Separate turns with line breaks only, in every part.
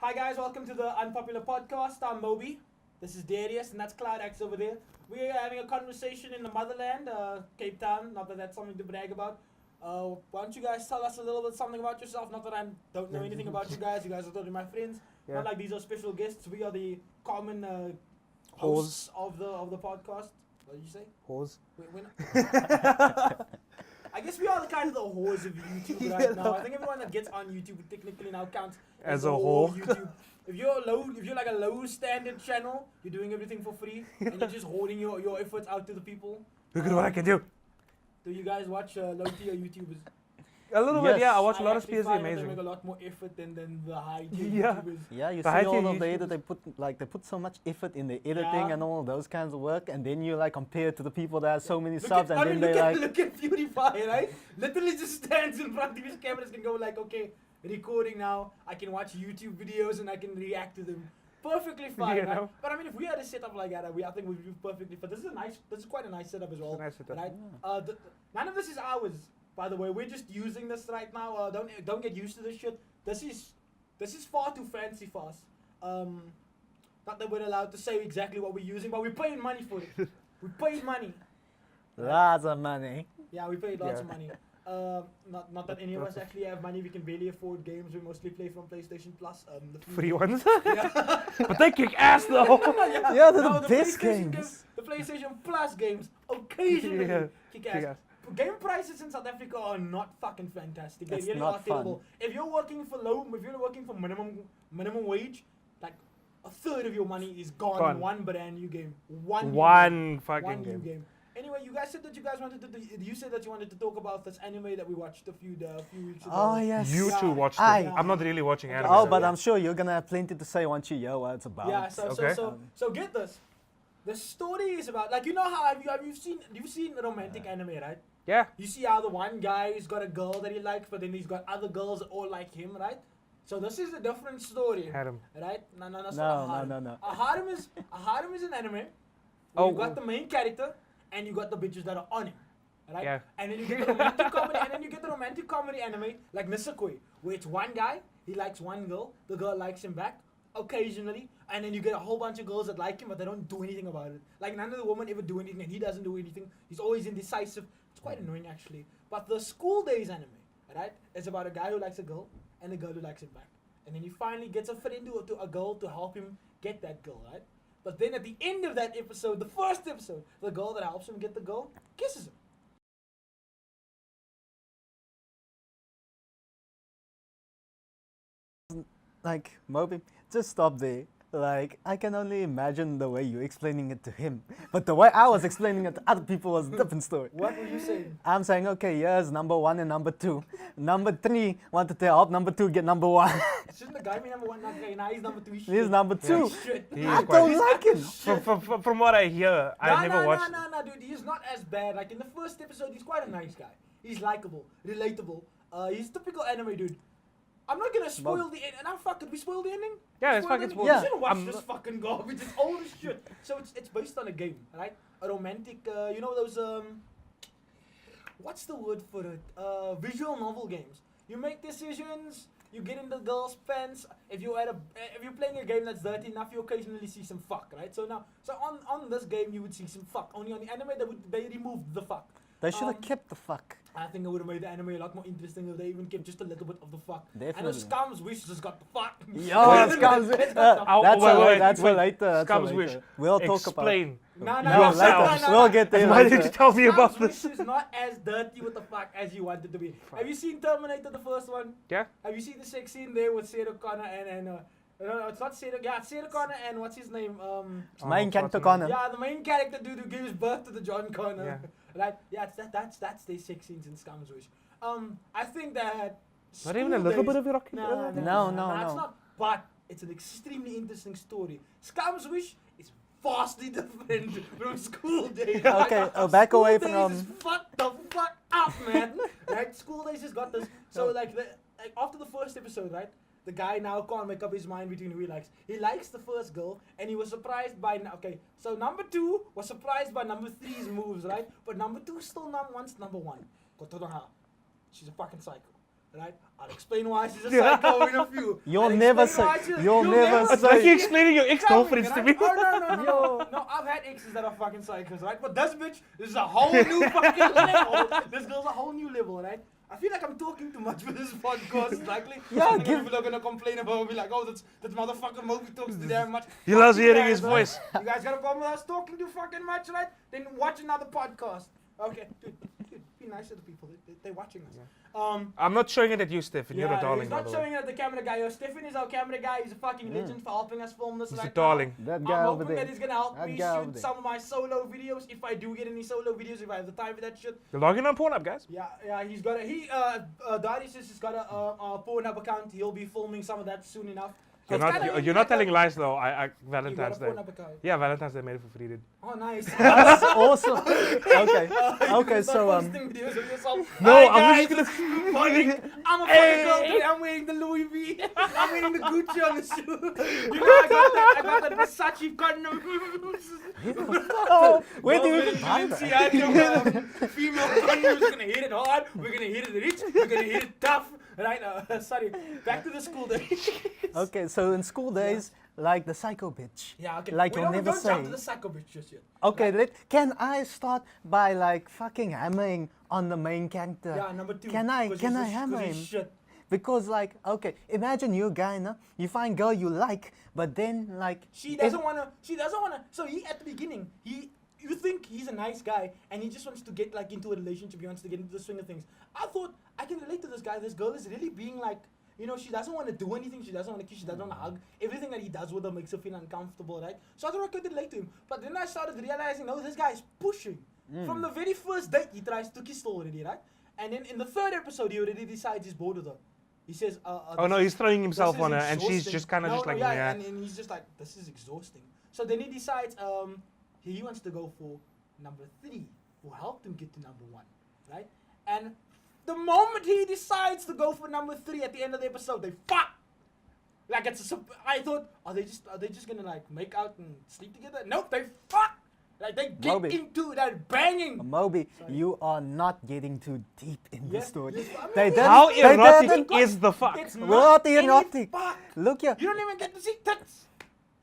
Hi guys, welcome to the Unpopular Podcast. I'm Moby. This is Darius, and that's CloudX over there. We are having a conversation in the motherland, Cape Town. Not that that's something to brag about. Why don't you guys tell us a little bit something about yourself? Not that I don't know anything about you guys. You guys are totally my friends.
Yeah.
Not like these are special guests. We are the common
Hoes.
hosts of the podcast. What did you say?
Hose.
I guess we are the kind of the whores of YouTube right now. I think everyone that gets on YouTube technically now counts
As a
whore of
whore.
YouTube. If you're like a low standard channel, you're doing everything for free, and you're just holding your efforts out to the people.
Look at what I can do.
Do you guys watch low tier YouTubers?
A little bit, yeah. I watch a lot of
actually
PSA
find that They
amazing.
make a lot more effort than the high tier
Yeah.
YouTubers.
Yeah, you
The
see
high-tier
all of the
YouTubers.
edit, they put so much effort in the editing
Yeah.
and all those kinds of work, and then you like compare it to the people that have so many
Look
subs,
at,
and
I mean,
then they like,
look at PewDiePie, right? Literally just stands in front of his cameras, can go like, okay, recording now. I can watch YouTube videos and I can react to them. Perfectly fine,
You
right?
know?
But I mean, if we had a setup like that, I think we'd do perfectly fine. This is quite a nice setup as well,
It's a nice setup.
right? None of this is ours, by the way. We're just using this right now. Don't get used to this shit. This is far too fancy for us. Not that we're allowed to say exactly what we're using, but we're paying money for it. We paid money.
lots of money.
Yeah, we paid lots
Yeah.
of money. Not that any of us actually have money. We can barely afford games. We mostly play from PlayStation Plus. The
Free ones.
Yeah.
But they kick ass though.
Yeah, they're
No,
the best
PlayStation
games.
The PlayStation Plus games occasionally
Yeah,
kick
kick
ass.
ass.
Game prices in South Africa are not fucking fantastic. They
It's
really
not
are terrible. If you're working for minimum wage, like a third of your money is gone
Gone.
in one brand new game. One new
One
game.
fucking
One new
game.
game. Anyway, you guys said that you guys wanted to. You said that you wanted to talk about this anime that we watched a few weeks ago.
Oh yes.
You
Yeah.
two watched
I-
it. I'm not really watching anime.
Oh,
so-
but I'm sure you're gonna have plenty to say once you hear what it's about.
Yeah, so
Okay.
so get this. The story is about, like, you know how you've seen romantic anime, right?
Yeah.
You see how the one guy's got a girl that he likes, but then he's got other girls that all like him, right? So this is a different story,
Harem.
right? No, it's
No,
not a
no,
harem.
no, no.
A harem is an anime. Where
Oh,
you got the main character and you got the bitches that are on him, right?
Yeah.
And then you get the romantic comedy, and then you get the romantic comedy anime like Nisekoi, where it's one guy, he likes one girl, the girl likes him back occasionally, and then you get a whole bunch of girls that like him, but they don't do anything about it. Like none of the women ever do anything, and he doesn't do anything. He's always indecisive. It's quite annoying actually. But the School Days anime, right, is about a guy who likes a girl and a girl who likes him back, and then he finally gets a friend to a girl to help him get that girl, right? But then at the end of that episode, the first episode, the girl that helps him get the girl kisses him.
Like Moby, just stop there. Like I can only imagine the way you're explaining it to him, but the way I was explaining it to other people was a different story.
What were you saying?
I'm saying, okay, here's number 1 and number 2. Number 3 wanted to help number 2 get number 1.
Shouldn't the guy be number one? Not guy. Now he's number two. He's
Here's number 2.
shit.
He is
I
quite-
don't like him.
From what I hear, I never watched.
No, dude. He's not as bad. Like in the first episode, he's quite a nice guy. He's likable, relatable. He's typical anime dude. I'm not gonna spoil the end. Now, fuck, did we spoil the ending?
Yeah, it's
Spoil
fucking
the
spoiled.
ending?
Yeah.
You shouldn't watch
I'm
this
not-
fucking garbage. It's old as shit. So it's based on a game, right? A romantic, you know those what's the word for it? Visual novel games. You make decisions. You get in the girl's pants. If you're playing a game that's dirty enough, you occasionally see some fuck, right? So on this game you would see some fuck. Only on the anime they removed the fuck.
They should have
Um,
kept the fuck.
I think it would have made the anime a lot more interesting if they even kept just a little bit of the fuck.
Definitely.
And the Scum's Wish just got the fuck.
Yo, Scum's
It's
Wish.
got the
I'll-
That's
wait,
for
wait,
that's for
wait.
later. That's for
Scum's
later.
Wish.
We'll talk about it.
Explain.
No,
Yourself.
We'll get there
Why did
later.
you tell me about
Scum's
this?
Wish is not as dirty with the fuck as you want it to be. Have you seen Terminator, the first one?
Yeah.
Have you seen the sex scene there with Sarah Connor and no, it's not Sarah. Yeah, it's Sarah Connor and what's his name?
Main character
Tottenham.
Connor.
Yeah, the main character dude who gives birth to the John Connor.
Yeah.
Right? Yeah, that's their sex scenes in Scum's Wish. I think that.
Not even a
School
little
Days-
bit of erotic.
No,
No,
it's
no.
not. But it's an extremely interesting story. Scum's Wish is vastly different from School Days.
Okay, back away
School
from.
Days is fucked the fuck up, man. Right? School Days has got this. So like after the first episode, right? The guy now can't make up his mind between who he likes. He likes the first girl, and he was surprised by. Okay, so number 2 was surprised by number 3's moves, right? But number 2 still wants number 1. She's a fucking psycho. right? I'll explain why she's a psycho in a few.
You'll
I'll
never
explain why
say-
she's-
you'll never
It's like
say-
you explaining your ex-girlfriends to me.
Oh, no, I've had exes that are fucking psychos, right? But this bitch, this is a whole new fucking level. This girl's a whole new level, right? I feel like I'm talking too much for this podcast, likely.
Yeah,
And
give-
people are gonna complain about me, like, oh, that motherfucker Moby talks too damn much.
He loves
Fuck you
hearing
guys,
his
right?
voice.
You guys got a problem with us talking too fucking much, right? Then watch another podcast. Okay, dude, be nice to the people. They're watching us.
I'm not showing it at you, Stefan. You're a darling,
he's
by
not
the
showing
way.
it at the camera guy. Yo, Stefan is our camera guy. He's a fucking legend for helping us film this.
He's a
right
darling.
Now.
That guy
I'm
over
hoping
there.
that he's gonna help
That
me
guy over
shoot
there.
some of my solo videos if I do get any solo videos, if I have the time for that shit.
You're logging on Pornhub, guys.
Yeah, he's got Daddy says he's got a Pornhub account. He'll be filming some of that soon enough. So
You're
it's
not,
kinda
you're not telling lies though. I
You got
Valentine's
a
Day.
Pornhub account.
Yeah, Valentine's Day made it for free, dude.
Oh, nice.
That's awesome. Okay. Okay,
You
so
start posting videos of yourself.
No,
Hi,
I'm
guys,
just
it's morning. I'm a fucking girl today. I'm wearing the Louis V. I'm wearing the Gucci on the shoe. You know, I got that Versace condom.
Oh, where do you
Girls
even buy
wearing
that?
Balenciaga, female condoms. We're gonna hit it hard. We're gonna hit it rich. We're gonna hit it tough. Right? Sorry. Back to the school days.
Okay, so in school days, like the psycho bitch.
Yeah. Okay.
Like
we
you'll
don't
never
jump to
say.
the psycho bitch just yet.
Okay, can I start by like fucking hammering on the main character?
Yeah. Number two.
Can I
'cause
can
he's
I
a-
hammer
'cause
him?
he's shit.
Because like, okay, imagine you a guy, no? You find girl you like, but then like
She doesn't wanna. So he at the beginning, you think he's a nice guy and he just wants to get like into a relationship. He wants to get into the swing of things. I thought I can relate to this guy. This girl is really being like, you know, she doesn't want to do anything. She doesn't want to kiss. She doesn't want to hug. Everything that he does with her makes her feel uncomfortable, right? So I thought I could relate to him. But then I started realizing, no, this guy is pushing. From the very first date, he tries to kiss her already, right? And then in the third episode, he already decides he's bored with her. He says,
Oh no, he's throwing himself on her, and she's just kind of just like, yeah.
And he's just like, this is exhausting. So then he decides, he wants to go for number 3, who helped him get to number 1, right? And the moment he decides to go for number 3 at the end of the episode, they fuck. Like I thought, are they just gonna like make out and sleep together? Nope, they fuck. Like they get
Moby.
into that banging.
Moby,
Sorry.
you are not getting too deep in the
Yes,
story.
yes, I mean,
They
it's-
didn't-
How
they
erotic
didn't-
is the fuck?
It's
What
not any
erotic?
fuck.
Look here.
You don't even get to see tits.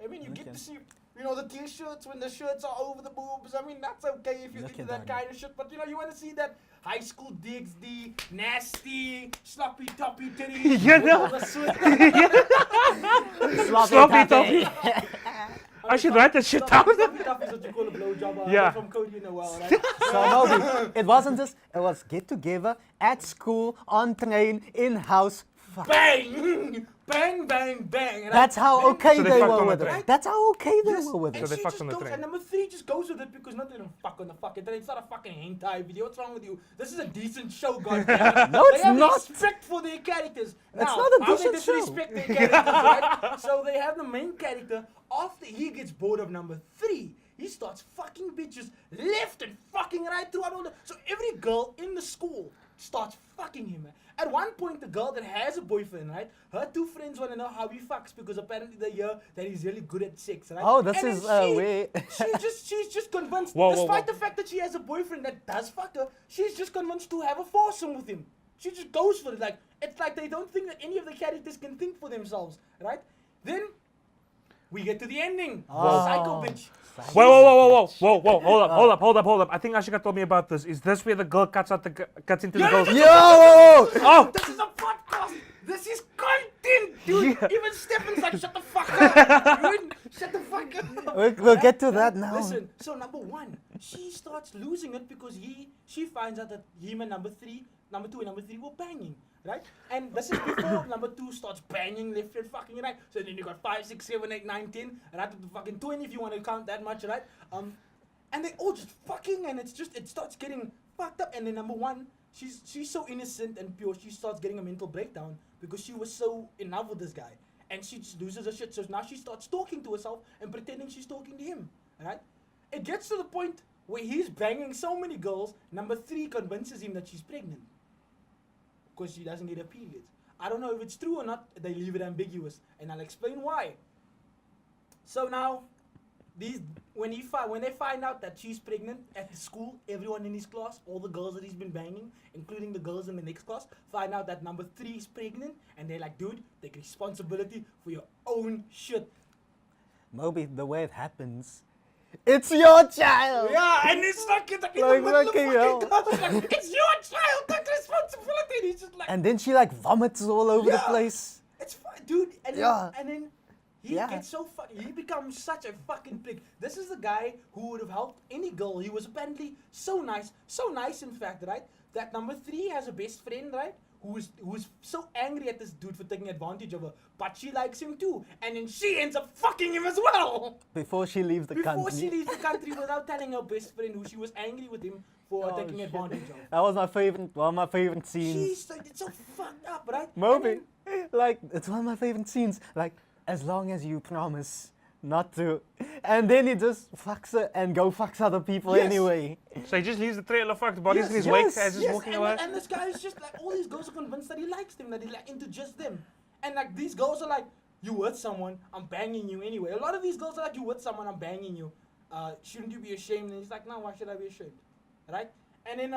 I mean, you get
Okay.
to see, you know, the t-shirts when the shirts are over the boobs. I mean, that's okay if you're
Look
into
at
that
that.
kind of shit. But you know, you want to see that high school digs, the nasty, sloppy toppy titties.
You
with
know.
all the sweat.
Sloppy toppy. I should write that shit down.
Sloppy toppy is what you call a blowjob.
Yeah.
From Cody in the well, right?
So Moby, it wasn't just, it was get together, at school, on train, in house. Fuck.
Bang! Bang, bang, bang. And
That's how okay
So they
they
fucked
were
on
with
the
it.
train.
That's how okay they
Yes,
were with
and
it.
So they
she
fucked
just
on the
goes,
train.
and number 3 just goes with it because not they don't fuck on the fucking train. It's not a fucking hentai video. What's wrong with you? This is a decent show, goddammit.
No,
They
it's
have
not.
respect for their characters.
It's
Now,
not a
how they
decent show.
disrespect their characters, right? So they have the main character. After he gets bored of number 3, he starts fucking bitches left and fucking right throughout all the. So every girl in the school starts fucking him. At one point, the girl that has a boyfriend, right? Her 2 friends want to know how he fucks because apparently they hear that he's really good at sex, right?
Oh, this
And
is
then
way.
she's just convinced.
Whoa, whoa,
despite
whoa.
the fact that she has a boyfriend that does fuck her, she's just convinced to have a foursome with him. She just goes for it. Like it's like they don't think that any of the characters can think for themselves, right? Then we get to the ending.
Oh.
Psycho bitch.
Whoa, hold up. I think Ashika told me about this. Is this where the girl cuts into the girl's?
Yo!
Oh!
This is a podcast. This is content, dude.
Yeah.
Even Stefan's like, shut the fuck up, dude. Shut the fuck up.
We'll get to that now.
Listen, so number 1, she starts losing it because she finds out that him and number 2 and number 3 were banging, right? And this is before number 2 starts banging left and fucking right. So then you got 5, 6, 7, 8, 9, 10, and up to fucking 20 if you want to count that much, right? And they all just fucking, and it starts getting fucked up. And then number 1, she's so innocent and pure. She starts getting a mental breakdown because she was so in love with this guy, and she just loses her shit. So now she starts talking to herself and pretending she's talking to him, right? It gets to the point where he's banging so many girls. Number 3 convinces him that she's pregnant because she doesn't get her periods. I don't know if it's true or not. They leave it ambiguous, and I'll explain why. So now, when they find out that she's pregnant at the school, everyone in his class, all the girls that he's been banging, including the girls in the next class, find out that number 3 is pregnant, and they're like, dude, take responsibility for your own shit.
Moby, the way it happens, it's your child.
Yeah, and it's like in the
Like,
middle of
fucking
fucking
hell.
class, it's like, it's your child, take responsibility. And he's just like,
And then she like vomits all over the
Yeah.
place.
it's fine, dude. And
Yeah.
then he
Yeah.
gets so he becomes such a fucking pig. This is the guy who would have helped any girl. He was apparently so nice in fact, right? That number 3 has a best friend, right? Who's so angry at this dude for taking advantage of her, but she likes him too, and then she ends up fucking him as well.
Before she leaves the
Before
country.
she leaves the country without telling her best friend who she was angry with him for
Oh,
taking
shit.
advantage of.
That was my favorite, one of my favorite scenes.
She's like, it's so fucked up, right? And
Moby,
then-
like, it's one of my favorite scenes. Like, as long as you promise not to. And then he just fucks her and fucks other people
Yes.
anyway.
So he just leaves the trailer fucked bodies in his
Yes,
wake
yes,
as he's
Yes,
walking
and,
away.
and this guy is just like, all these girls are convinced that he likes them, that he's like into just them. And like these girls are like, you with someone, I'm banging you anyway. A lot of these girls are like, you with someone, I'm banging you. Shouldn't you be ashamed? And he's like, no, why should I be ashamed? Right? And then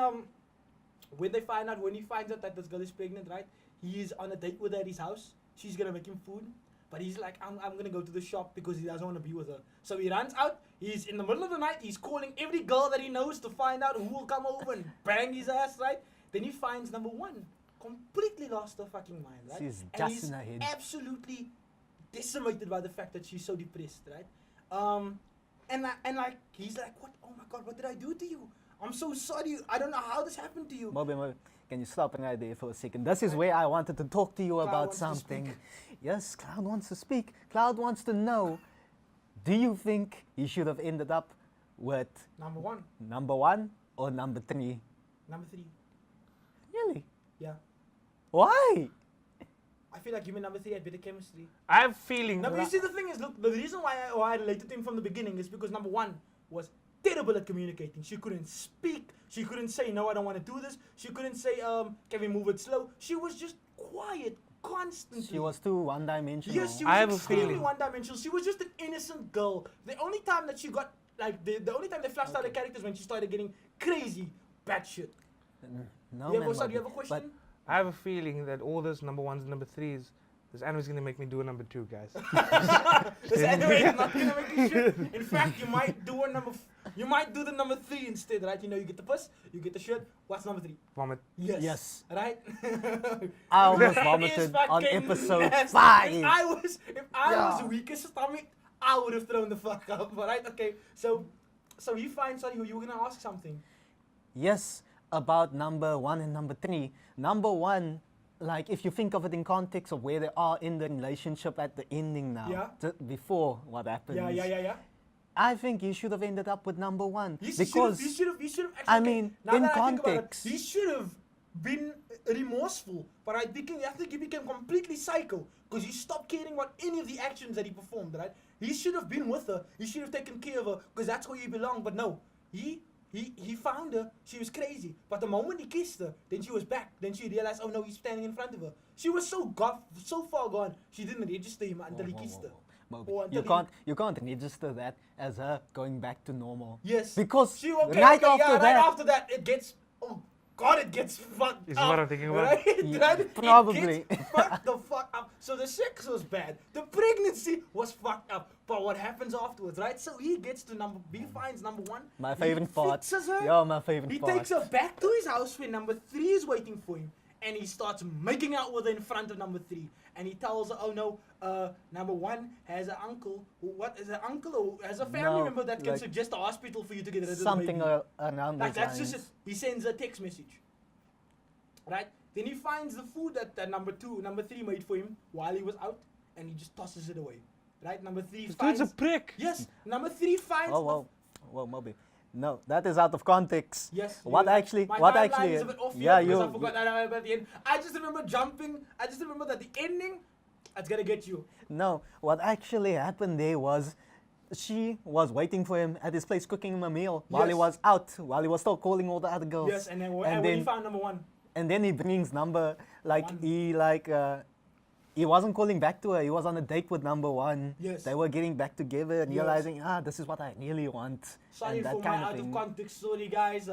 when he finds out that this girl is pregnant, right? He is on a date with her at his house. She's gonna make him food. But he's like, I'm gonna go to the shop because he doesn't want to be with her. So he runs out. He's in the middle of the night. He's calling every girl that he knows to find out who will come over and bang his ass, right? Then he finds number 1, completely lost her fucking mind, right?
She's
and
just
he's
in her head.
absolutely decimated by the fact that she's so depressed, right? And like he's like, what? Oh my God, what did I do to you? I'm so sorry. I don't know how this happened to you.
Moby, can you stop right there for a second? This is where I wanted to talk to you
Cloud
about
wants to
something.
speak.
Yes, Cloud wants to speak. Cloud wants to know, do you think he should have ended up with
Number 1,
number 1 or number 3?
number 3.
Really?
Yeah.
Why?
I feel like you and number 3 had better chemistry.
I have a feeling.
No, but you see, the thing is, look, the reason why I related to him from the beginning is because number 1 was terrible at communicating. She couldn't speak. She couldn't say, no, I don't want to do this. She couldn't say, can we move it slow? She was just quiet constantly.
She was too one-dimensional.
Yes, she
I
was
have a
extremely
feeling.
one-dimensional. She was just an innocent girl. The only time that she got, like, the only time they flushed out the characters when she started getting crazy batshit.
No,
You
man,
have, sorry,
Moby.
you have a question?
I have a feeling that all this number 1s and number 3s, this anime's gonna make me do a number 2, guys.
This anime is not gonna make you shit. In fact, you might do you might do the number 3 instead, right? You know, you get the puss, you get the shit. What's number 3?
Vomit.
Yes.
Yes.
Right?
I almost
That
vomited
is
on
fucking
episode
nasty.
5.
If I was
Yeah.
weakest stomach, I would have thrown the fuck up. Right? Okay. So you find, sorry, you were gonna ask something.
Yes, about number 1 and number 3. Number 1, like if you think of it in context of where they are in the relationship at the ending now,
Yeah.
before what happens.
Yeah.
I think you should have ended up with number 1
You
because
should have. Actually,
I
okay,
mean,
now
in
that I think about it,
context.
he should have been remorseful. But I think he became completely psycho because he stopped caring about any of the actions that he performed. Right? He should have been with her. He should have taken care of her because that's where he belonged. But no, he found her. She was crazy. But the moment he kissed her, then she was back. Then she realized, oh no, he's standing in front of her. She was so far gone. She didn't register him until he kissed her.
Moby,
Or until
you can't register that as her going back to normal.
Yes.
Because
She
right after that,
it gets. Oh God, it gets fucked
Is
up.
what I'm thinking about.
Right?
Yeah,
Right?
probably.
It gets fucked the fuck up. So the sex was bad. The pregnancy was fucked up. But what happens afterwards, right? So he gets to he finds number 1.
My favorite part.
Fixes her.
Yeah, my favorite
He
part.
takes her back to his house where number 3 is waiting for him. And he starts making out with her in front of number 3. And he tells her, oh no, number 1 has an uncle. What is an uncle or has a family
No,
member that can
like
suggest a hospital for you to get rid of the
Something
baby.
around
Like
those
that's just it.
lines.
He sends a text message. Right? Then he finds the food that number 3 made for him while he was out, and he just tosses it away. Right? Number 3
This
finds.
dude's a prick.
Yes. Number 3 finds.
Whoa, Moby. No, that is out of context.
Yes.
What
you-
actually?
My
What
timeline
actually?
is a bit off
Yeah,
here because I
you.
forgot that about the end. I just remember jumping. I just remember that the ending. It's gonna get you.
No, what actually happened there was, she was waiting for him at his place, cooking him a meal while he
Yes.
was out, while he was still calling all the other girls.
Yes, and then when he found number 1.
and then he brings number like
One.
he like he wasn't calling back to her. He was on a date with number one.
Yes.
They were getting back together and
Yes.
realizing, this is what I really want.
Sorry
and that
for
kind
my
of
out of
thing.
context story, guys.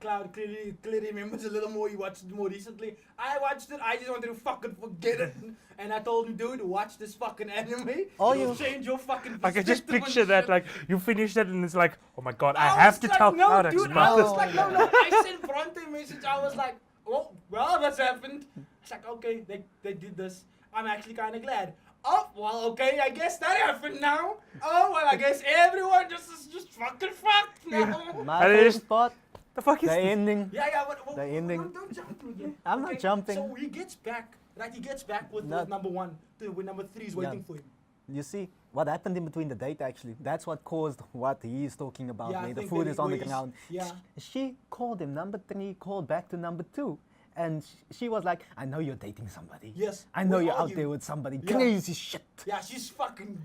Cloud clearly remembers a little more. He watched it more recently. I watched it. I just wanted to fucking forget it. And I told him, dude, watch this fucking anime.
Oh,
It'll
you-
change your fucking
I can just
perspective on
picture that,
shit.
like, you finish that and it's like, oh my god, I
was
have to
like,
tell
no,
Cloud
dude,
about
I
this.
was like, no. I sent Bronte a message. I was like, oh, well, that's happened. It's like, okay, they did this. I'm actually kind of glad. Oh, well, okay, I guess that happened now. Oh, well, I guess everyone is just fucking fucked now.
My
And it is-
favorite part,
The fuck is
the
this?
ending.
Yeah, but
The ending.
Don't jump again.
I'm not jumping.
So he gets back, right? He gets back with
Not-
number one, with number three is waiting for him.
You see, what happened in between the date actually, that's what caused what he is talking about,
Yeah, I
where the
think
food
that
is on the
where he's-
ground.
yeah.
She called him number three, called back to number two. And she was like, I know you're dating somebody.
Yes.
I know
Where
you're
are
out
you?"
there with somebody.
Yeah.
Crazy shit.
Yeah, she's fucking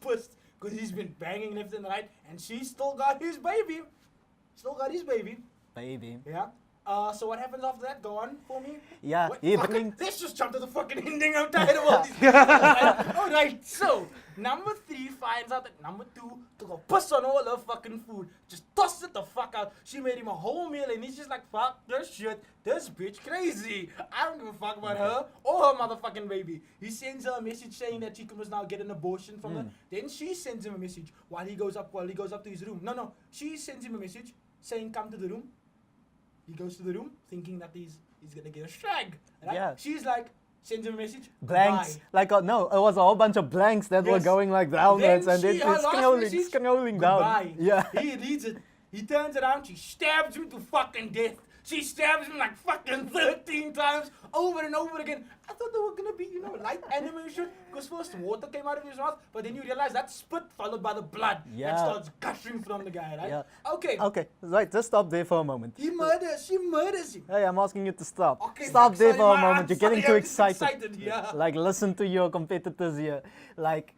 pissed because he's been banging left and right, and she still got his baby. Still got his baby.
Baby.
Yeah. So what happens after that? Go on for me.
Yeah,
What-
he
fucking-
brings-
let's just jump to the fucking ending. I'm tired of all these. Alright, so number three finds out that number two took a piss on all her fucking food. Just tossed it the fuck out. She made him a whole meal and he's just like, fuck this shit. This bitch crazy. I don't give a fuck about her or her motherfucking baby. He sends her a message saying that she must now get an abortion from her. Then she sends him a message while he goes up to his room. No. She sends him a message saying, come to the room. He goes to the room thinking that he's gonna get a shag. Right?
Yeah.
She's like, sends him a message.
Blanks.
Bye.
Like, no, it was a whole bunch of blanks that were
Yes.
going like downwards and then
her
it's
last
scrolling,
message,
scrolling
goodbye.
down. Yeah.
He reads it. He turns around. She stabs him to fucking death. She stabs him like fucking 13 times over and over again. I thought they were gonna be, light animation. Because first water came out of his mouth, but then you realize that's spit followed by the blood
Yeah.
that starts gushing from the guy, right?
Yeah.
Okay.
Okay, right, just stop there for a moment.
She murders him.
Hey, I'm asking you to stop.
Okay,
Stop
fuck,
there
sorry,
for a
man,
moment.
I'm
You're getting
sorry,
too
I'm just
excited.
yeah.
Like, listen to your competitors here. Like,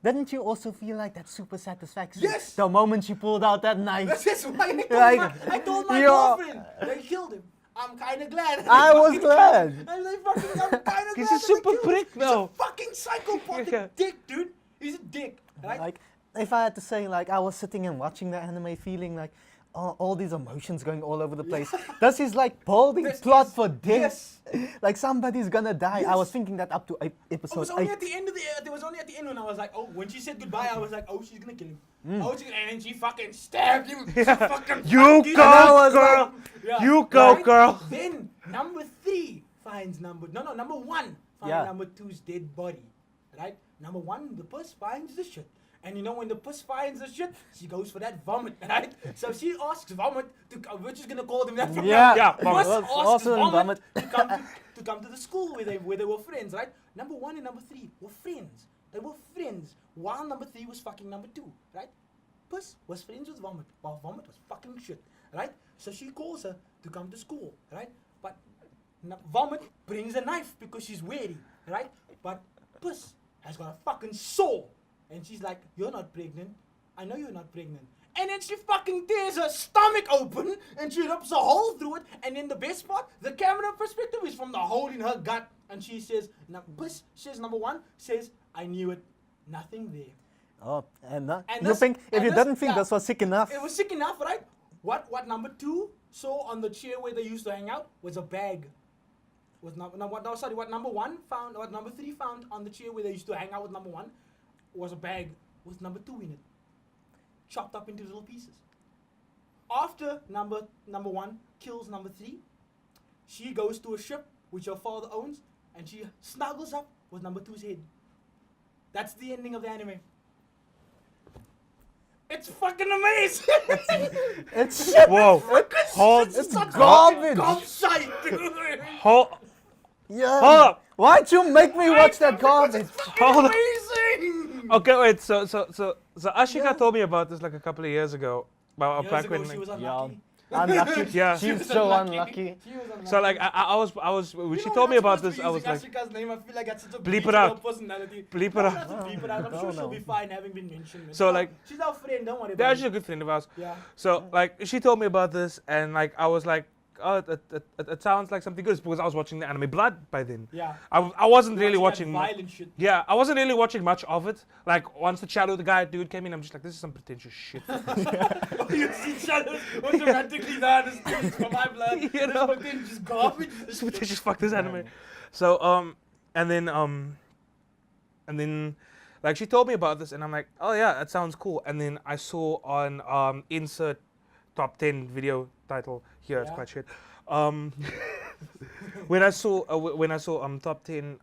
didn't you also feel like that super satisfaction?
Yes.
The moment she pulled out that knife.
That's just why I told my
Yeah.
girlfriend. They killed him. I'm kind of glad.
I was
I'm
glad.
kind of glad.
He's a super prick
He's
now.
a fucking psychopathic
Yeah.
dick, dude. He's a dick, right?
Like, if I had to say, like, I was sitting and watching the anime feeling like all these emotions going all over the place. This is like building
This
plot
is-
for death.
yes.
Like, somebody's gonna die. I
Yes.
was thinking that up to
It
episode
was only
8.
at the end of the. It was only at the end when I was like, oh, when she said goodbye, I was like, oh, she's gonna kill him. Oh, and then she fucking stabbed him. She fucking
You
fucked him.
go,
And I was
girl.
like, yeah,
You go,
right?
girl.
Then number three finds number one finds
Yeah.
number two's dead body, right? Number one, the puss finds the shit. And when the puss finds the shit, she goes for that vomit, right? So she asks vomit to come. We're just gonna call them that from
Yeah.
now.
Yeah,
Puss
vomit.
Was
asks
also in
vomit,
vomit.
to come to the school where they were friends, right? Number one and number three were friends. They were friends while number three was fucking number two, right? Puss was friends with Vomit while Vomit was fucking shit, right? So she calls her to come to school, right? But Vomit brings a knife because she's wary, right? But Puss has got a fucking saw. And she's like, you're not pregnant. I know you're not pregnant. And then she fucking tears her stomach open and she rips a hole through it. And then the best part, the camera perspective is from the hole in her gut. And she says, Puss says, number one, says, I knew it. Nothing there.
Oh, and
And
you
this-
think, if
and
you
this-
didn't think
yeah.
this was sick enough,
It was sick enough, right? What number two saw on the chair where they used to hang out was a bag. What number three found on the chair where they used to hang out with number one was a bag with number two in it, chopped up into little pieces. After number one kills number three, she goes to a ship which her father owns, and she snuggles up with number two's head. That's the ending of the anime. It's fucking amazing.
it's
Whoa. Hold,
It's
such
garbage.
God sight, dude.
hold,
yeah.
hold up.
Why'd you make me watch that garbage?
Hold up.
Amazing.
Okay, wait. So Ashika told me about this like a couple of years ago. About
Years
back
ago,
when,
she was
like,
unlucky.
Unlucky.
Yeah.
She's
She
was
so
unlucky.
unlucky.
She was unlucky.
so like I was when
You
she
know,
told me
not
about
supposed
this,
to
I
be
was like,
using Ashika's name. I feel like that's such a
Bleep
bleep
it out.
personality.
Bleep it
No,
out.
not to bleep it out. I'm sure
No,
she'll
no.
be fine having been mentioned.
So,
She's
like-
she's our friend. Don't worry
they're
about
actually
it.
a good friend of ours.
Yeah.
So like she told me about this and like I was like oh, it sounds like something good. It's because I was watching the anime Blood by then.
Yeah.
I wasn't really
Watching
watching.
that violent shit.
Yeah, I wasn't really watching much of it. Like once the Shadow the guy dude came in, I'm just like, this is some pretentious shit.
You see shadows automatically there on the stage for my blood.
You know?
This fucking just garbage.
This pretentious fuck this anime. So and then like she told me about this and I'm like, oh yeah, that sounds cool. And then I saw on insert top 10 video title here, it's
Yeah.
quite shit. When I saw top 10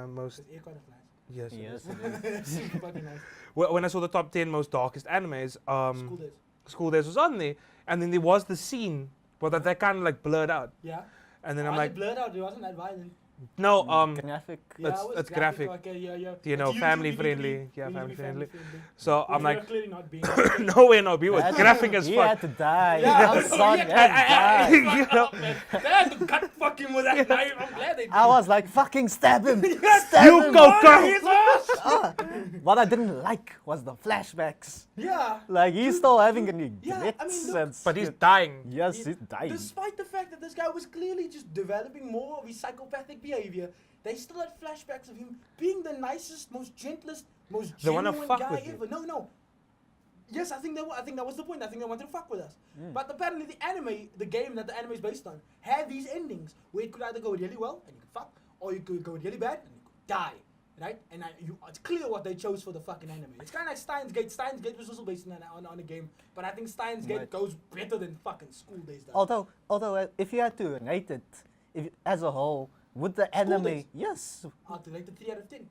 most
It's kind of nice.
yes, it
Yes,
is.
it is.
Super fucking nice.
When I saw the top 10 most darkest animes,
School days.
School Days was on there, and then there was the scene, but that they kind of like blurred out,
Yeah.
and then I'm
Was it
like,
blurred out. It wasn't that violent.
no,
Graphic.
Yeah,
It's-
it was
it's graphic.
Okay, yeah.
You know,
It's YouTube,
family
you need to
friendly.
be-
Yeah,
you need to
family
be
friendly.
friendly.
So
Which
I'm
we are
like,
clearly not being.
no way, no, be
That's-
graphic as
He
fuck.
had to die.
Yeah,
I'm sorry.
yeah,
He had to die.
You know?
They had to gut fuck him with that knife. I'm glad they did.
I was like, fucking stab him. Stab
You
him.
go, girl.
His ass!
Ah, what I didn't like was the flashbacks.
Yeah.
Like he's still having any
Yeah, I mean, look,
and
But he's
shit.
dying.
Yes, he's dying.
Despite the fact that this guy was clearly just developing more of his psychopathic behavior, they still had flashbacks of him being the nicest, most gentlest, most
They wanna
genuine
fuck
guy
with you.
ever. No. Yes, I think that was the point. I think they wanted to fuck with us.
Mm.
But apparently the anime, the game that the anime is based on, had these endings where it could either go really well and you could fuck, or you could go really bad and you could die. Right? And it's clear what they chose for the fucking anime. It's kind of like Steins Gate. Steins Gate was also based on a game, but I think Steins Gate
Right.
goes better than fucking School Days does.
Although, if you had to rate it, as a whole, with the anime,
Days.
yes,
I'll rate it 3 out of 10.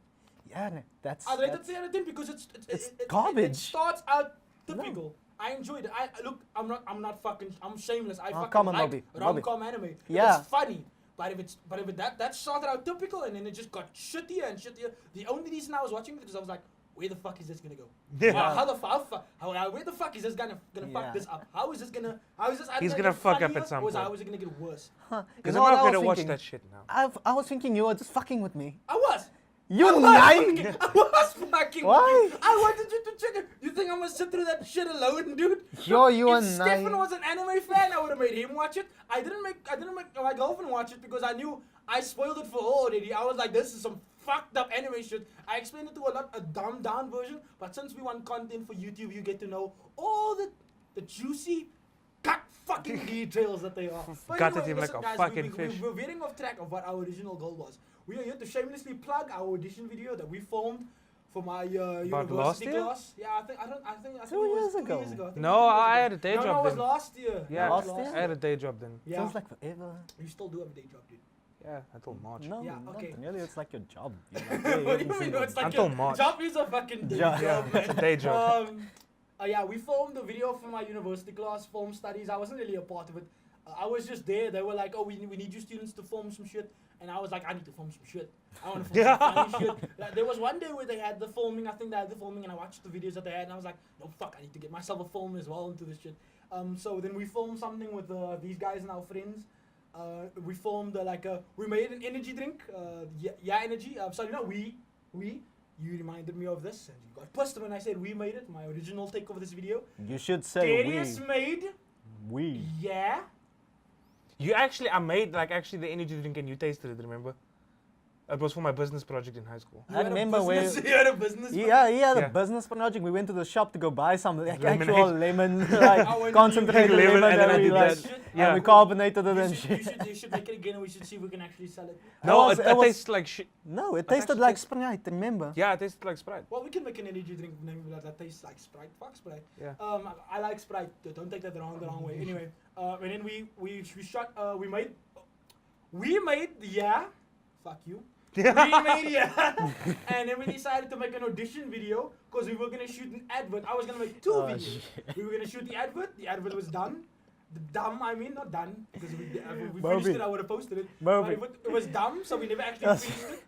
yeah, that's.
I'll rate it
that's
3 out of 10 because
It's
it
garbage.
starts out typical. I enjoyed it. Look, I'm not fucking. I'm shameless. I
Oh,
fucking
come on,
like
Moby,
rom-com anime.
Yeah.
It's funny. But if that started out typical and then it just got shittier and shittier. The only reason I was watching it because I was like, where the fuck is this gonna go?
Yeah.
Where the fuck is this gonna
Yeah.
fuck this up? How is this either
He's gonna
get
fuck up
funnier
at some
or
point.
how is it gonna get worse?
Huh.
Because
You know
I'm
what
not
I was
gonna watch
thinking?
that shit now.
I was thinking you were just fucking with me.
I was.
You
I was
lying?
fucking- I was fucking.
Why?
I wanted you to check it. You think I'm gonna sit through that shit alone, dude?
Yo, you are
If Stefan
lying.
was an anime fan, I would have made him watch it. I didn't make my girlfriend watch it because I knew I spoiled it for her already. I was like, this is some fucked up anime shit. I explained it to a dumbed down version, but since we want content for YouTube, you get to know all the juicy cut fucking details that they are. But
Gutted him
listen,
like a
guys,
fucking fish.
We're veering off track of what our original goal was. We are here to shamelessly plug our audition video that we filmed for my
last
university
year?
class. Yeah, I think it
2
was
years
2
ago.
years ago. I think
No,
it was 2 years
I
ago.
had a day
No,
job
it was
then.
last year.
Yeah,
It was
Last year?
I had a day job then.
Yeah.
Feels like forever.
You still do have a day job, dude.
Yeah, until March.
No,
Yeah,
not
okay.
really. It's like your job.
What do you mean? No, it's like
Until
your
March.
job is a fucking day
Yeah.
job,
It's a
man.
day job.
Yeah, we filmed the video for my university class, film studies. I wasn't really a part of it. I was just there. They were like, oh, we need you students to film some shit. And I was like, I need to film some shit. I want to film some funny shit. Like, there was one day where they had the filming. I think they had the filming, and I watched the videos that they had, and I was like, no, fuck, I need to get myself a film as well into this shit. So then we filmed something with these guys and our friends. We filmed we made an energy drink. Yeah, energy. Sorry, no, we. You reminded me of this, and you got pissed when I said we made it. My original take of this video.
You should say
Darius made.
we.
Yeah.
I made the energy drink and you tasted it, remember? It was for my business project in high school.
I remember where.
You had a business.
He had
Yeah.
a business project. We went to the shop to go buy some like,
Lemonade.
actual lemon,
I
like
went
concentrated
to
lemon,
lemon,
and then I
we
did
like,
that.
Shit.
and
Yeah.
we carbonated it and shit.
You should make it again, and we should see if we can actually sell it.
No,
was-
it
it was-
tastes like shit.
No, it
But
tasted
actually
like
tastes-
Sprite. Remember?
Yeah, it tasted like Sprite.
Well, we can make an energy drink name that tastes like Sprite. Fuck Sprite.
Yeah.
I like Sprite. Don't take that the wrong way. Anyway, and then we shot. We made yeah. Fuck you. We made yeah. And then we decided to make an audition video because we were gonna shoot an advert. I was gonna make 2
Oh,
videos.
shit.
We were gonna shoot the advert. The advert was done. Not done because we finished
Moby.
it. I would have posted it.
Moby.
But it was dumb, so we never actually finished it.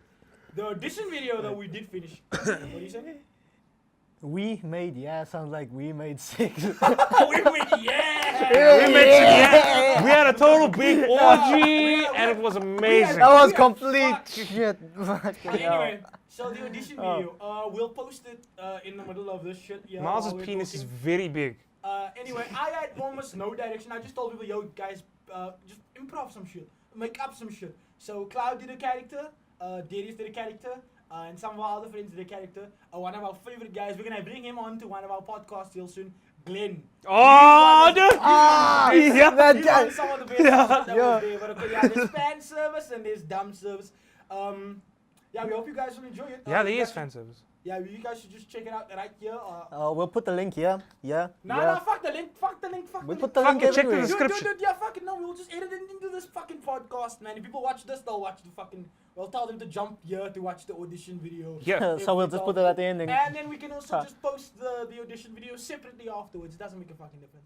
The audition video though we did finish. What do you say?
We made sounds like we made 6.
We went yeah.
We made we had a total big orgy and it was amazing.
That was
Yeah,
complete
fuck.
shit. Fucking hell.
Anyway, so the audition video, we'll post it in the middle of this shit. Yeah,
Miles'
while we're
penis is
talking.
very big.
Anyway, I had almost no direction. I just told people, yo, guys, just improv some shit, make up some shit. So Cloud did a character, Darius did a character, and some of our other friends did a character. One of our favorite guys, we're gonna bring him on to one of our podcasts real soon. Glenn.
Oh, dude!
Yeah,
that
he's
guy.
one of some of the best that was there. But okay, yeah, there's fan service and there's dumb service. Yeah, we hope you guys will enjoy it.
Yeah, there
you
is
guys
fan
should-
service.
Yeah, you guys should just check it out right here.
We'll put the link here. Yeah.
No, fuck the link. Fuck the link. Fuck
We
the
put
link.
the link
Fuck it, check the
everywhere.
description.
Dude, yeah, fucking no. We'll just edit it into this fucking podcast, man. If people watch this, they'll watch the fucking. We'll tell them to jump here to watch the audition video.
Yeah.
So we'll just put it at the ending.
And then we can also just post the audition video separately afterwards. It doesn't make a fucking difference.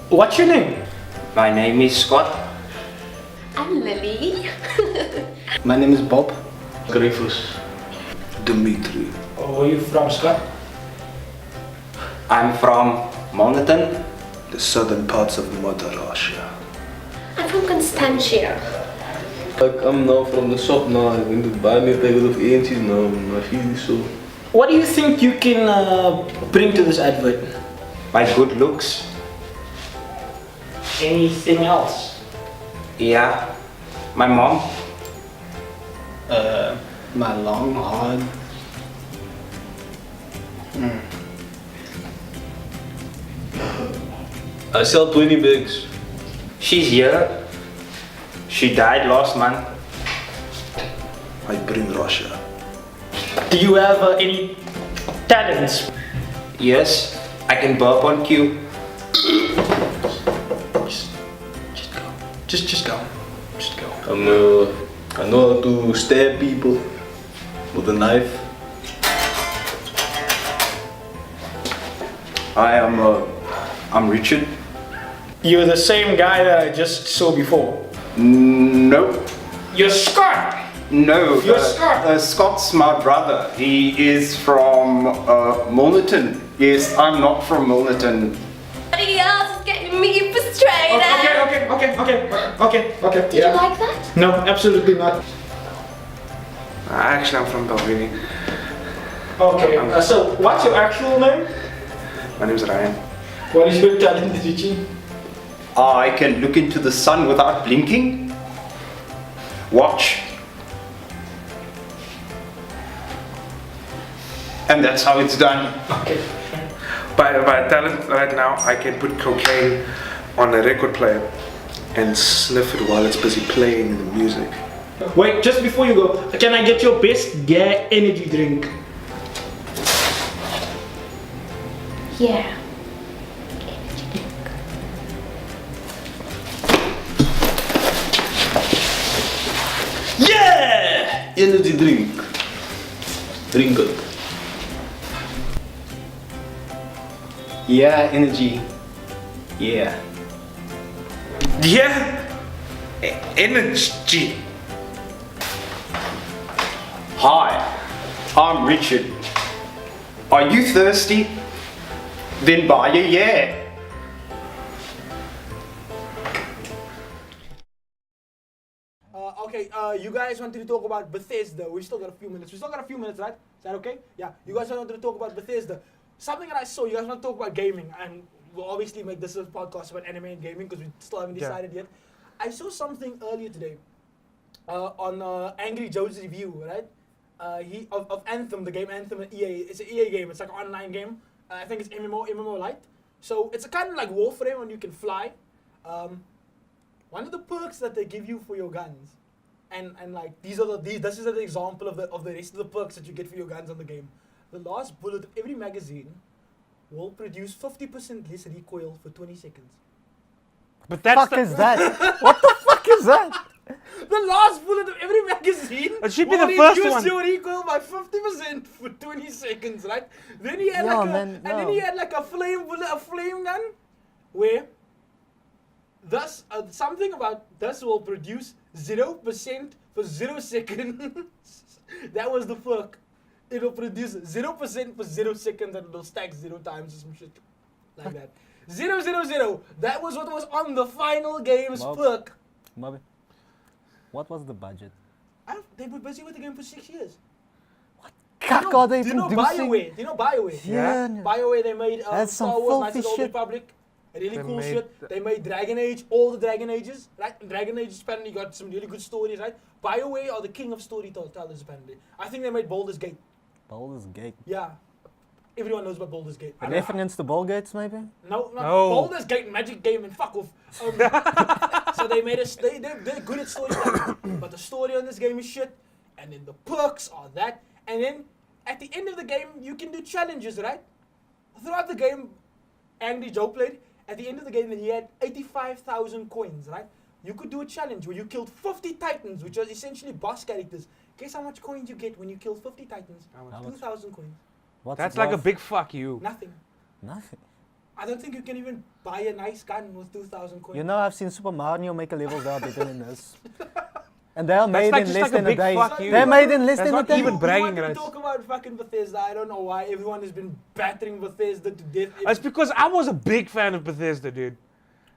What's your name?
My name is Scott.
I'm Lily.
My name is Bob.
Grievous.
Dimitri.
Oh, where are you from, Scott?
I'm from Monaghan.
The southern parts of Mother Russia.
I'm from Constantia.
I'm now from the shop now. Ik ben de baan meer tegen of eentjes nou, maar vier is zo.
What do you think you can bring to this advert?
My good looks.
Anything else?
Yeah. My mom.
My long, hard.
I sell 20 bags.
She's here. She died last month.
I bring Russia.
Do you have any talents?
Yes. I can burp on cue.
Just go. Just go. Just go.
I know how to stab people with a knife.
I am, I'm Richard.
You're the same guy that I just saw before.
Nope.
You're Scott!
No.
You're Scott.
Scott's my brother. He is from, Milnerton. Yes, I'm not from Milnerton.
Everybody else is getting me frustrated.
Okay.
Did you like that?
No, absolutely not.
Actually, I'm from Belvini.
Okay, so what's your actual name?
My name's Ryan.
What is your talent, Richie?
I can look into the sun without blinking. Watch. And that's how it's done.
Okay.
By talent right now, I can put cocaine on a record player and sniff it while it's busy playing the music.
Wait, just before you go, can I get your best gay energy drink?
Yeah.
Yeah!
Energy drink. Drink it.
Yeah, energy. Yeah.
Yeah! Energy!
Hi, I'm Richard. Are you thirsty? Then buy a yeah.
Okay, you guys wanted to talk about Bethesda. We still got a few minutes. Right? Is that okay? Yeah, you guys wanted to talk about Bethesda. Something that I saw, you guys want to talk about gaming, and we'll obviously make this a podcast about anime and gaming because we still haven't decided yet. I saw something earlier today on Angry Joe's review, right? Of Anthem, the game Anthem at EA. It's an EA game. It's like an online game. I think it's MMO Lite. So it's a kind of like Warframe when you can fly. One of the perks that they give you for your guns, and like this is an example of the rest of the perks that you get for your guns on the game. The last bullet of every magazine will produce 50% less recoil for 20 seconds.
But that's
Fuck is that? What the fuck is that?
The last bullet of every magazine
It should be
will
the first
reduce
one.
your recoil by 50% for 20 seconds, right? Then he had
Yeah, man,
then he had like a flame bullet, a flame gun, where thus something about this will produce 0% for 0 seconds. That was the perk. It'll produce 0% for 0 seconds and it'll stack 0 times or some shit like that. 000. That was what was on the final game's
Well,
perk.
Moby, what was the budget?
They were busy with the game for 6 years.
Fuck, are they
Do you know
producing?
BioWare? Do you know BioWare?
Yeah.
BioWare, they made
That's some
Star Wars, Knights
filthy
of the Old
shit.
Republic. Really
They
cool
made
shit. They made Dragon Age, all the Dragon Ages, right? Dragon Age apparently got some really good stories, right? BioWare are the king of storytellers apparently. I think they made Baldur's Gate.
Baldur's Gate.
Yeah. Everyone knows about Baldur's Gate.
A reference to Ball Gates, maybe?
No, not
No.
Baldur's Gate, Magic Game, and fuck off. So they made us. They're good at storytelling, but the story on this game is shit. And then the perks are that. And then at the end of the game, you can do challenges, right? Throughout the game, Angry Joe played. At the end of the game, then he had 85,000 coins, right? You could do a challenge where you killed 50 titans, which are essentially boss characters. Guess how much coins you get when you kill 50 titans?
How
much?
2,000 coins.
What's
That's
it
like a
worth?
big fuck you.
Nothing.
Nothing.
I don't think you can even buy a nice gun with 2,000 coins.
You know, I've seen Super Mario make a level that are bigger than this. And they are made
like
in
just
less
like a
than a
big
day.
fuck you.
They're made in less
That's
than a
not
day.
even bragging
wanted to
rights.
talk about fucking Bethesda. I don't know why everyone has been battering Bethesda to death.
It's because I was a big fan of Bethesda, dude.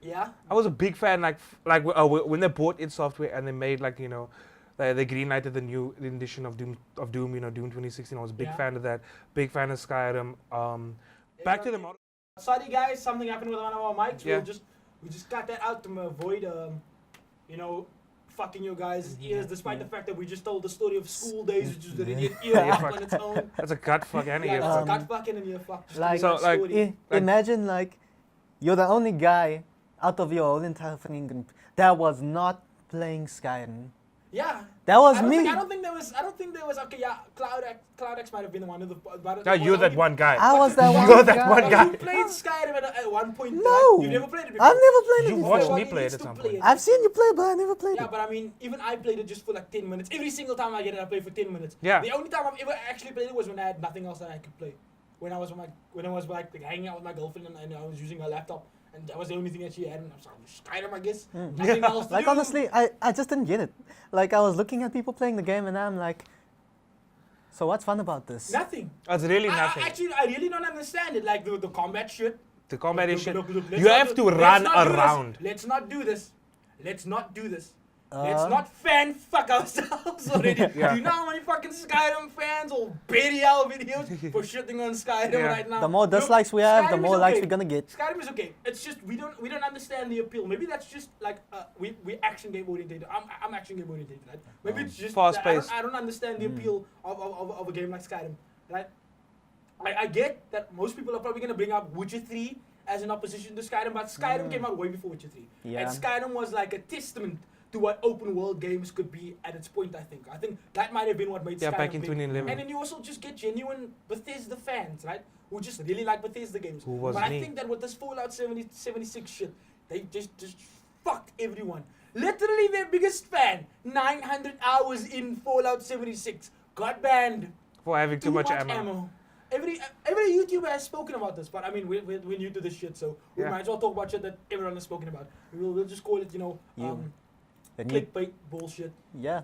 Yeah?
I was a big fan, when they bought id Software and they made they greenlighted the new edition of Doom, Doom 2016. I was a big
Yeah.
fan of that. Big fan of Skyrim. Back to the model.
Sorry guys, something happened with one of our mics.
Yeah.
We just cut that out to avoid fucking you guys' ears, despite the fact that we just told the story of school days, which is really an ear
Yeah,
fuck
fuck.
on its own.
That's a gut fuck and a
Yeah,
ear
that's
fuck.
a gut fucking and ear fuck. Just
Like-
to make
So,
that
like,
story.
Imagine like you're the only guy out of your whole entire friend group that was not playing Skyrim.
Yeah.
That was
I don't
me.
Think, I don't think there was. Okay, yeah. CloudX might have been the one of the. But
No, you're that one guy.
I was that one
You're that
guy.
one guy.
You played Skyrim at one point.
No.
Right? You've never played it before.
I've never played it
You
before.
watched me
Everybody
play it
needs
at
to
some
play
point.
it.
I've seen you play, but I never played
Yeah,
it.
but I mean, even I played it just for like 10 minutes. Every single time I get it, I play for 10 minutes.
Yeah.
The only time I've ever actually played it was when I had nothing else that I could play. When I was hanging out with my girlfriend and I was using her laptop, and that was the only thing that she had. And I was like, Skyrim, I guess. Nothing else to
Like
do.
honestly, I just didn't get it. Like I was looking at people playing the game and I'm like, so what's fun about this?
Nothing.
It's really nothing.
I really don't understand it. Like the combat shit.
The combat is
Look,
shit.
look, let's
You
not
have
do-
to
let's
run
not do this.
around.
Let's not do this. Let's not do this.
Uh.
Let's not fan fuck ourselves already.
Yeah.
Do you know how many fucking Skyrim fans will bury our videos for shitting on Skyrim
Yeah.
right now?
The more
Look,
dislikes we have, the
Skyrim
more
is
likes
okay.
we're gonna get.
Skyrim is okay. It's just we don't understand the appeal. Maybe that's just like we action game oriented. I'm action game oriented, right? Maybe it's just
Fast
that
paced.
I don't understand the appeal of a game like Skyrim, right? I get that most people are probably gonna bring up Witcher 3 as an opposition to Skyrim, but Skyrim came out way before Witcher 3.
Yeah.
And Skyrim was like a testament to what open world games could be at its point, I think. I think that might have been what made
Yeah,
Skyrim
back in
big.
2011.
And then you also just get genuine Bethesda fans, right? Who just really like Bethesda games.
Who was
but I
me.
think that with this Fallout 76 shit, they just fucked everyone. Literally their biggest fan, 900 hours in Fallout 76, got banned.
For having too much ammo.
ammo. Every YouTuber has spoken about this, but I mean, we're new to this shit, so we
Yeah.
might as well talk about shit that everyone has spoken about. We'll just call it,
The new,
clickbait bullshit.
yeah.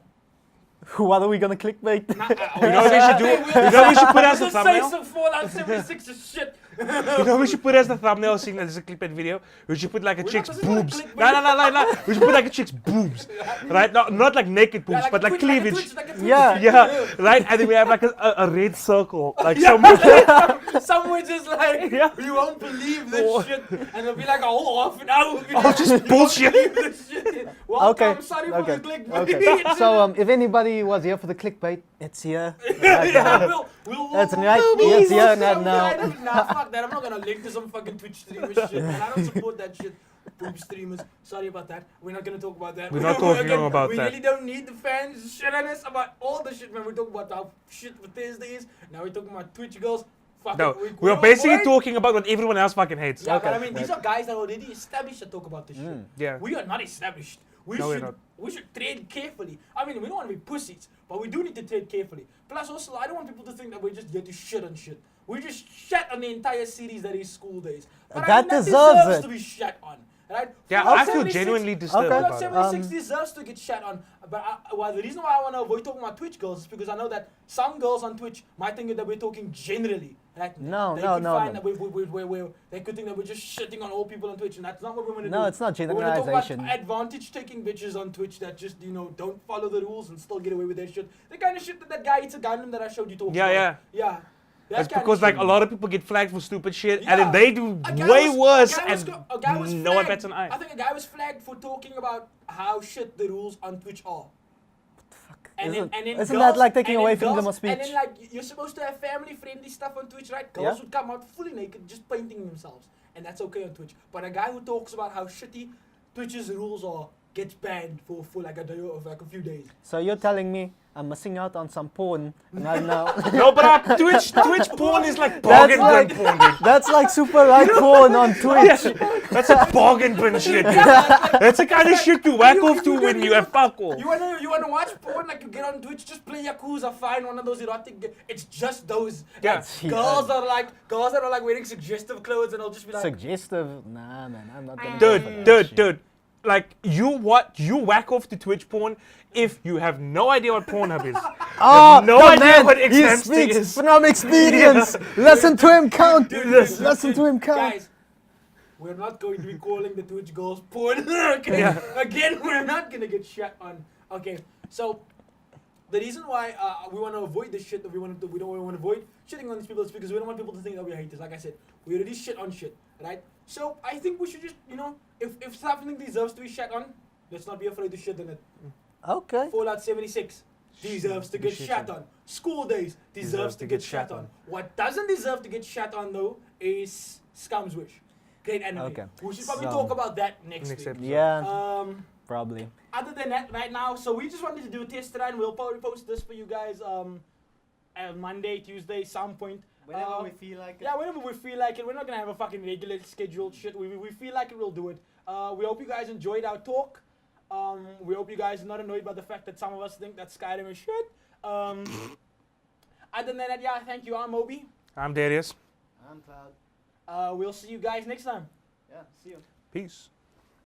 What are we gonna clickbait?
You know what we should do? You know what we should put as the
Just say
thumbnail?
some Fallout 76 is shit.
You know what we should put as the thumbnail seeing that there's a clickbait video? We should put like a
We're
chick's
not supposed to
boobs.
clickbait.
No. We should put like a chick's boobs. Right? Not like naked boobs,
Yeah,
but like
a Twitch,
cleavage.
like a Twitch.
Yeah.
Yeah, right? And then we have like a red circle. Like
Yeah.
somewhere.
Somewhere just like,
Yeah.
you won't believe this
Oh.
shit. And it'll be like a whole half an hour.
Oh, just bullshit.
This shit. Welcome,
Okay.
sorry for
Okay.
the clickbait.
Okay. So if anybody was here for the clickbait, it's here.
Yeah, we'll
That's right.
we'll-
Yes,
we'll-
yeah,
we'll-
now.
Nah, fuck that. I'm not gonna link to some fucking Twitch streamer shit, man. I don't support that shit. Boob streamers. Sorry about that. We're not gonna talk about that.
We're not talking about
we
that.
really don't need the fans shit on us about all the shit, man. We're talking about how shit Bethesda is. Now we're talking about Twitch girls. Fuck
No,
it.
we're
don't
basically
mind.
talking about what everyone else fucking hates.
Yeah, but
Okay,
I mean, these
right.
are guys that are already established to talk about this shit.
Yeah.
We are not established.
No, we're not.
We should tread carefully. I mean, we don't want to be pussies, but we do need to tread carefully. Plus, also, I don't want people to think that we're just here to shit on shit. We just shat on the entire series that is School Days. But
That
I mean, that
deserves
deserves
it.
to be shat on, right?
Yeah,
Fallout
I feel
76
genuinely disturbed
Okay.
Fallout
about it.
76 deserves to get shat on. But well, the reason why I want to avoid talking about Twitch girls is because I know that some girls on Twitch might think that we're talking generally Like,
No,
they
no,
could
no,
find
no.
that they could think that we're just shitting on all people on Twitch, and that's not what we want to do.
No, it's not
We want to talk
generalization.
about advantage-taking bitches on Twitch that just, don't follow the rules and still get away with their shit. The kind of shit that guy eats a Gundam that I showed you talking
Yeah,
about.
yeah.
Yeah. That
It's
kind of
because like
shit.
a lot of people get flagged for stupid shit,
Yeah.
and then they do
A guy
way
was-
worse,
a guy was
and
a guy was
no one
flagged.
bats an eye.
I think a guy was flagged for talking about how shit the rules on Twitch are. And
Isn't-
then
isn't
girls-
that like taking
and then
away freedom
girls-
of speech?
And then like you're supposed to have family-friendly stuff on Twitch, right? Girls
Yeah.
would come out fully naked, just painting themselves, and that's okay on Twitch. But a guy who talks about how shitty Twitch's rules are gets banned for like a day or like a few days.
So you're telling me I'm missing out on some porn and I'm now
No, but Twitch porn is like
That's
bargain
like-
bin porn, dude.
that's like super like porn on Twitch.
That's a bargain bin shit, dude. That's the kind of shit you whack off to when you have fuck off.
You wanna watch porn, like you get on Twitch, just play Yakuza, find one of those erotic. It's just those.
Yeah.
Like, girls that are like wearing suggestive clothes, and I'll just be like,
Suggestive? Nah, man, I'm not gonna.
Dude. Like you whack off to Twitch porn if you have no idea what Pornhub is.
Oh,
no
the
idea
man,
what
he
X-Hamster
speaks
is.
from experience. Listen to him count. Listen to him count.
guys, we're not going to be calling the Twitch girls porn. Okay?
Yeah.
Again, we're not gonna get shut on. Okay, so the reason why we want to avoid this shit, that we don't want to avoid shitting on these people, is because we don't want people to think that we're haters. Like I said, we already shit on shit, right? So I think we should just, if something deserves to be shit on, let's not be afraid to shit on it.
Okay.
Fallout 76 deserves to get shat on. School Days deserves to get shat on. What doesn't deserve to get shat on though is Scum's Wish. Great anime.
Okay.
We should probably
Scum.
talk about that next
Next
week.
episode.
Yeah, probably.
Other than that, right now, so we just wanted to do a test run. We'll probably post this for you guys on Monday, Tuesday, some point.
feel like
Yeah, whenever we feel like it. We're not gonna have a fucking regular scheduled shit. We feel like it, we'll do it. We hope you guys enjoyed our talk. We hope you guys are not annoyed by the fact that some of us think that Skyrim is shit. Other than that, yeah, thank you. I'm Moby.
I'm Darius.
I'm Cloud.
We'll see you guys next time.
Yeah, see you.
Peace.